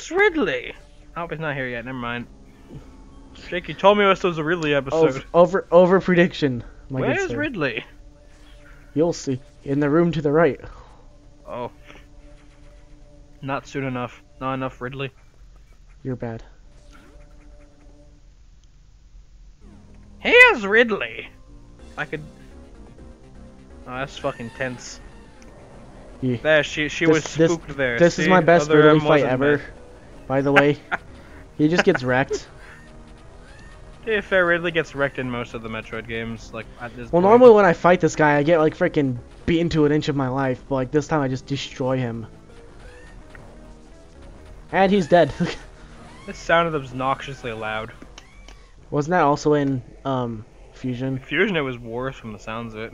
Where's Ridley? Oh, he's not here yet. Never mind. Jake, you told me this was a Ridley episode. Over prediction. Where's Ridley? You'll see. In the room to the right. Oh. Not soon enough. Not enough Ridley. You're bad. Here's Ridley. I could. Oh, that's fucking tense. Yeah. There, she was spooked there. This is my best Other Ridley M fight wasn't ever. bad. By the way, he just gets wrecked. To be fair, Ridley gets wrecked in most of the Metroid games. Like at this Well, point. normally when I fight this guy, I get like freaking beaten to an inch of my life. But like this time, I just destroy him. And he's dead. This sounded obnoxiously loud. Wasn't that also in Fusion? Fusion, it was worse from the sounds of it.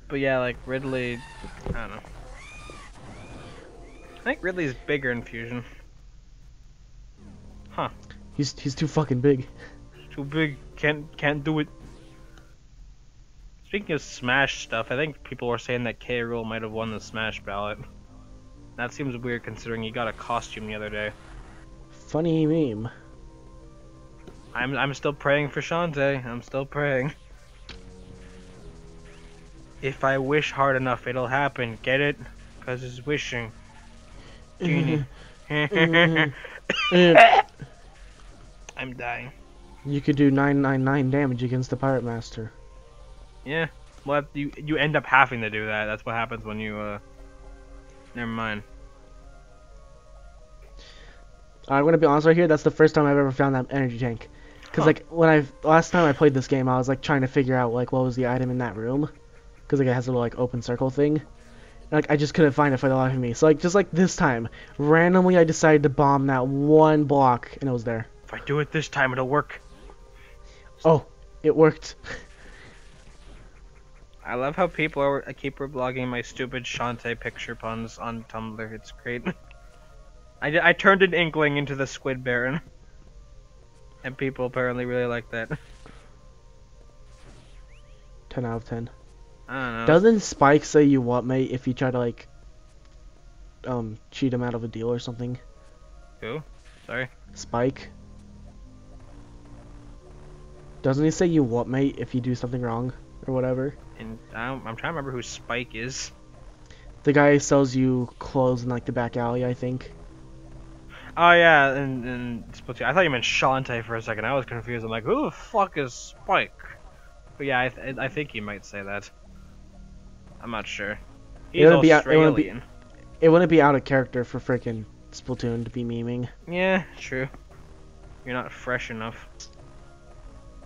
But yeah, like Ridley, I don't know. I think Ridley's bigger in Fusion. Huh? He's too fucking big. Too big. Can't do it. Speaking of Smash stuff, I think people were saying that K. Rool might have won the Smash ballot. That seems weird considering he got a costume the other day. Funny meme. I'm still praying for Shantae. I'm still praying. If I wish hard enough, it'll happen. Get it? Cause it's wishing. Genie. I'm dying. You could do 999 damage against the Pirate Master. Yeah. Well, you end up having to do that. That's what happens when you Never mind. I'm gonna be honest right here. That's the first time I've ever found that energy tank. Cause like when last time I played this game, I was like trying to figure out like what was the item in that room. Cause like it has a little like open circle thing. And, like I just couldn't find it for the life of me. So like just like this time, randomly I decided to bomb that one block and it was there. If I do it this time, it'll work. Oh, it worked. I love how people keep reblogging my stupid Shantae picture puns on Tumblr. It's great. I turned an Inkling into the Squid Baron. And people apparently really like that. 10 out of 10. I don't know. Doesn't Spike say you what, mate, if you try to like cheat him out of a deal or something? Who? Sorry? Spike. Doesn't he say you what, mate, if you do something wrong or whatever? And I'm trying to remember who Spike is. The guy who sells you clothes in like the back alley, I think. Oh yeah, and Splatoon. I thought you meant Shantae for a second. I was confused. I'm like, who the fuck is Spike? But yeah, I think he might say that. I'm not sure. He's Australian. It wouldn't be out of character for freaking Splatoon to be memeing. Yeah, true. You're not fresh enough.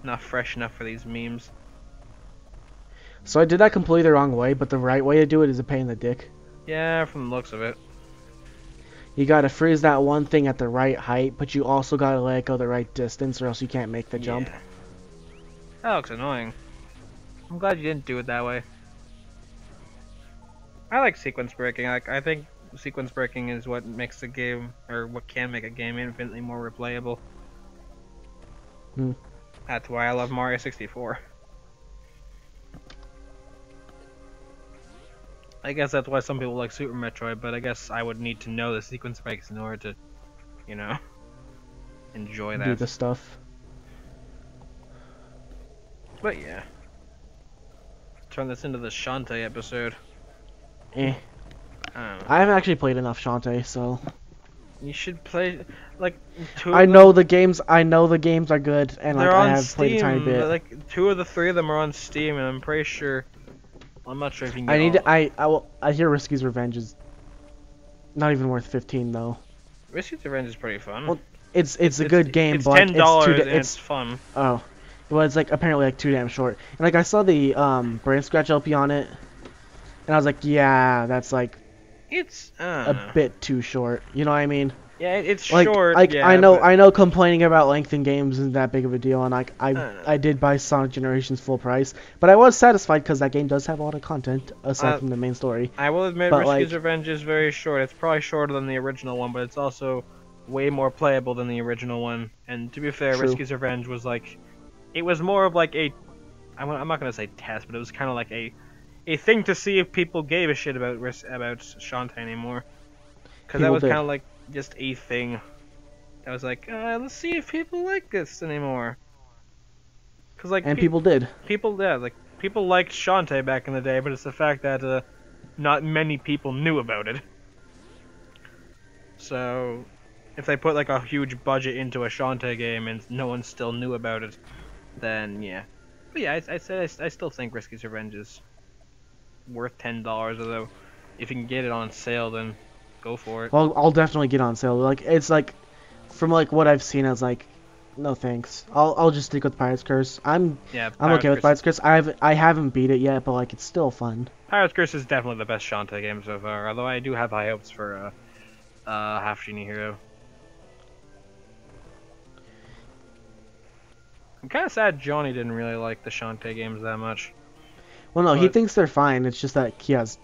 Not fresh enough for these memes. So I did that completely the wrong way, but the right way to do it is a pain in the dick. Yeah, from the looks of it. You gotta freeze that one thing at the right height, but you also gotta let it go the right distance or else you can't make the jump. That looks annoying. I'm glad you didn't do it that way. I like sequence breaking. I think sequence breaking is what makes the game, or what can make a game infinitely more replayable. That's why I love Mario 64. I guess that's why some people like Super Metroid, but I guess I would need to know the sequence breaks in order to, you know, enjoy that. Do the stuff. But yeah. Turn this into the Shantae episode. Eh. I don't know. I haven't actually played enough Shantae, so You should play like two. I know the games are good, and like They're I on have played a tiny Steam. bit. Like 2 of the 3 of them are on Steam, and I'm pretty sure. I'm not sure if you can get I hear Risky's Revenge is not even worth 15 though. Risky's Revenge is pretty fun. Well, it's a good game, it's but $10 and it's it's fun. Oh, well, it's like apparently like too damn short. And like I saw the Brain Scratch LP on it, and I was like, yeah, that's like It's a bit too short. You know what I mean? Yeah, it's Like, short. Like yeah, I know but complaining about length in games isn't that big of a deal, and like I did buy Sonic Generations full price, but I was satisfied because that game does have a lot of content aside from the main story. I will admit, but, Risky's like, Revenge is very short. It's probably shorter than the original one, but it's also way more playable than the original one. And to be fair, True. Risky's Revenge was like, it was more of like a, I'm not gonna say test, but it was kind of like a thing to see if people gave a shit about Shantae anymore. Because that People was did. kind of like just a thing. I was like, let's see if people like this anymore. Because like And people did. people, yeah, like people liked Shantae back in the day, but it's the fact that not many people knew about it. So if they put like a huge budget into a Shantae game and no one still knew about it, then yeah. But yeah, I still think Risky's Revenge is worth $10. Although, if you can get it on sale, then go for it. Well, I'll definitely get on sale. Like it's like, from like what I've seen, it's like, no thanks. I'll just stick with Pirate's Curse. I'm okay with Pirate's Curse. I haven't beat it yet, but like it's still fun. Pirate's Curse is definitely the best Shantae game so far. Although I do have high hopes for Half Genie Hero. I'm kind of sad Johnny didn't really like the Shantae games that much. Well, no, he thinks they're fine. It's just that he has,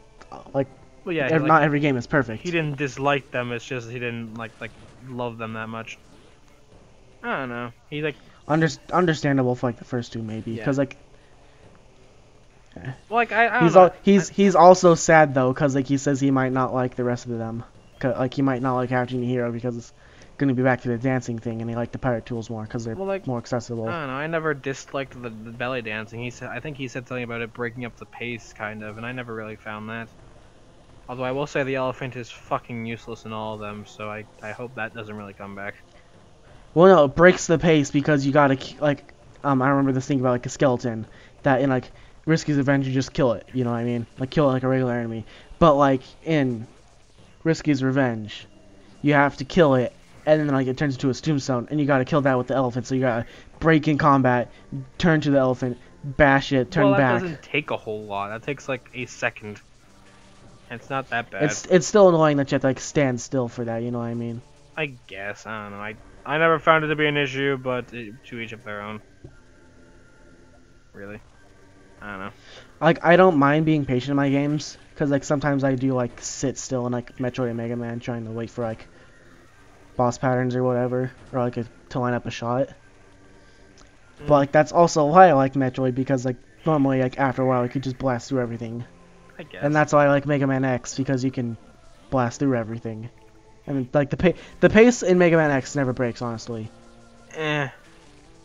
like, well, yeah, not every game is perfect. He didn't dislike them. It's just he didn't like love them that much. I don't know. He like understandable for like the first two maybe, because like. Well, like I don't know. He's also sad though, because like he says he might not like the rest of them. Like he might not like Half Genie Hero because it's gonna be back to the dancing thing, and he liked the pirate tools more because they're more accessible. I don't know. I never disliked the belly dancing. I think he said something about it breaking up the pace, kind of, and I never really found that. Although I will say the elephant is fucking useless in all of them, so I hope that doesn't really come back. Well, no, it breaks the pace because you gotta like I remember this thing about like a skeleton that in like Risky's Revenge you just kill it. You know what I mean? Like kill it like a regular enemy. But like in Risky's Revenge, you have to kill it, and then like it turns into a tombstone, and you gotta kill that with the elephant. So you gotta break in combat, turn to the elephant, bash it, turn back. Well, that doesn't take a whole lot. That takes like a second. It's not that bad. It's still annoying that you have to like stand still for that. You know what I mean? I guess I don't know. I never found it to be an issue, but to each of their own. Really, I don't know. Like I don't mind being patient in my games, because like sometimes I do like sit still in like Metroid and Mega Man trying to wait for like boss patterns or whatever, or like to line up a shot. But like that's also why I like Metroid, because like normally like after a while you could just blast through everything. I guess. And that's why I like Mega Man X, because you can blast through everything. And like the pace in Mega Man X never breaks, honestly. I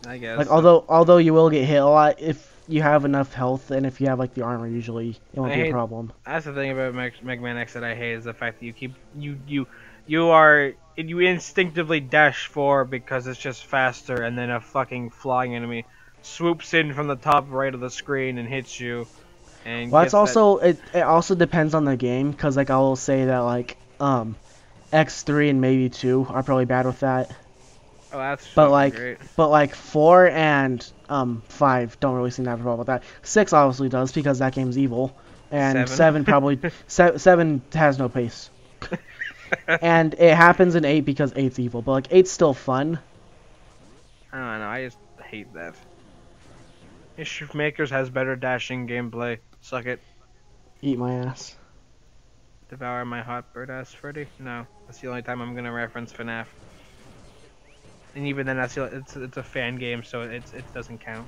guess. Like although you will get hit a lot, if you have enough health and if you have like the armor, usually it won't be a problem. That's the thing about Mega Man X that I hate, is the fact that you instinctively dash forward because it's just faster, and then a fucking flying enemy swoops in from the top right of the screen and hits you. And well, it's also it also depends on the game, because like I will say that like X3 and maybe 2 are probably bad with that. Oh, that's great. But like 4 and 5 don't really seem to have a problem with that. 6 obviously does, because that game's evil, and 7 probably 7 has no pace. And it happens in 8 because 8's evil, but like 8's still fun. I don't know. I just hate that. Issue Makers has better dashing gameplay. Suck it. Eat my ass. Devour my hot bird ass, Freddy? No, that's the only time I'm gonna reference FNAF. And even then, it's a fan game, so it doesn't count.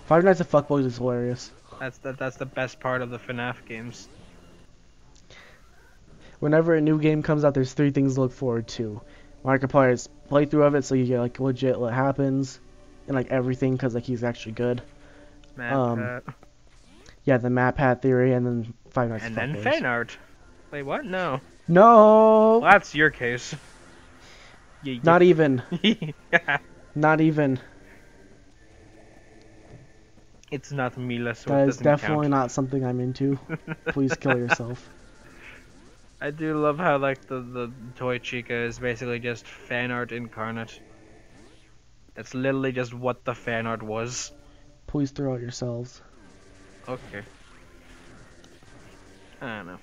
Five Nights at Fuckboys is hilarious. That's the best part of the FNAF games. Whenever a new game comes out, there's 3 things to look forward to: Markiplier's playthrough of it, so you get like legit what happens, and like everything, because like he's actually good. Map Hat. Yeah, the Map Hat theory, and then Five Nights at Fuckboys. And then fan art. Wait, what? No. No. Well, that's your case. Not even. Not even. It's not Mila, so that it is doesn't definitely count. not something I'm into. Please kill yourself. I do love how like the Toy Chica is basically just fan art incarnate. That's literally just what the fan art was. Please throw out yourselves. Okay. I don't know.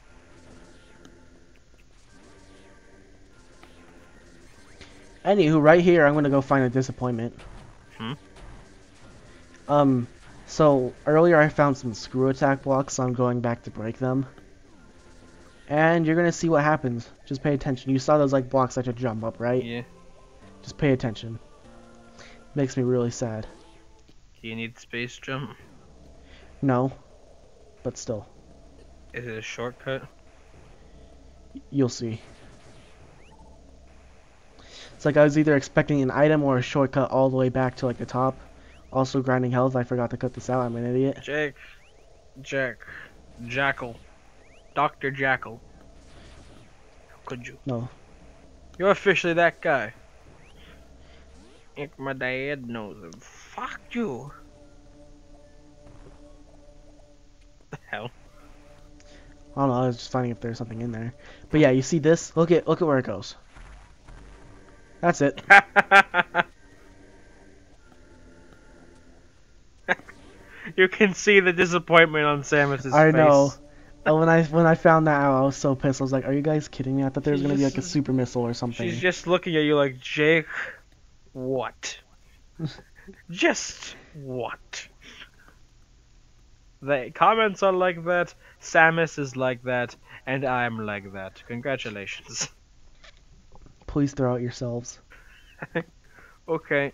Anywho, right here, I'm gonna go find a disappointment. So earlier I found some screw attack blocks, so I'm going back to break them. And you're gonna see what happens. Just pay attention. You saw those like blocks that could jump up, right? Yeah. Just pay attention. Makes me really sad. Do you need space jump? No, but still. Is it a shortcut? You'll see. It's like I was either expecting an item or a shortcut all the way back to like the top. Also grinding health. I forgot to cut this out. I'm an idiot. Jackal. Dr. Jackal. How could you? No. You're officially that guy. If my dad knows him. Fuck you. The hell? I don't know. I was just finding if there's something in there. But yeah, you see this? Look at where it goes. That's it. You can see the disappointment on Samus's face. I know. When I found that out, I was so pissed. I was like, "Are you guys kidding me? I thought there was gonna be like a super missile or something." She's just looking at you like, Jake, what? Just what? The comments are like that, Samus is like that, and I'm like that. Congratulations. Please throw out yourselves. Okay.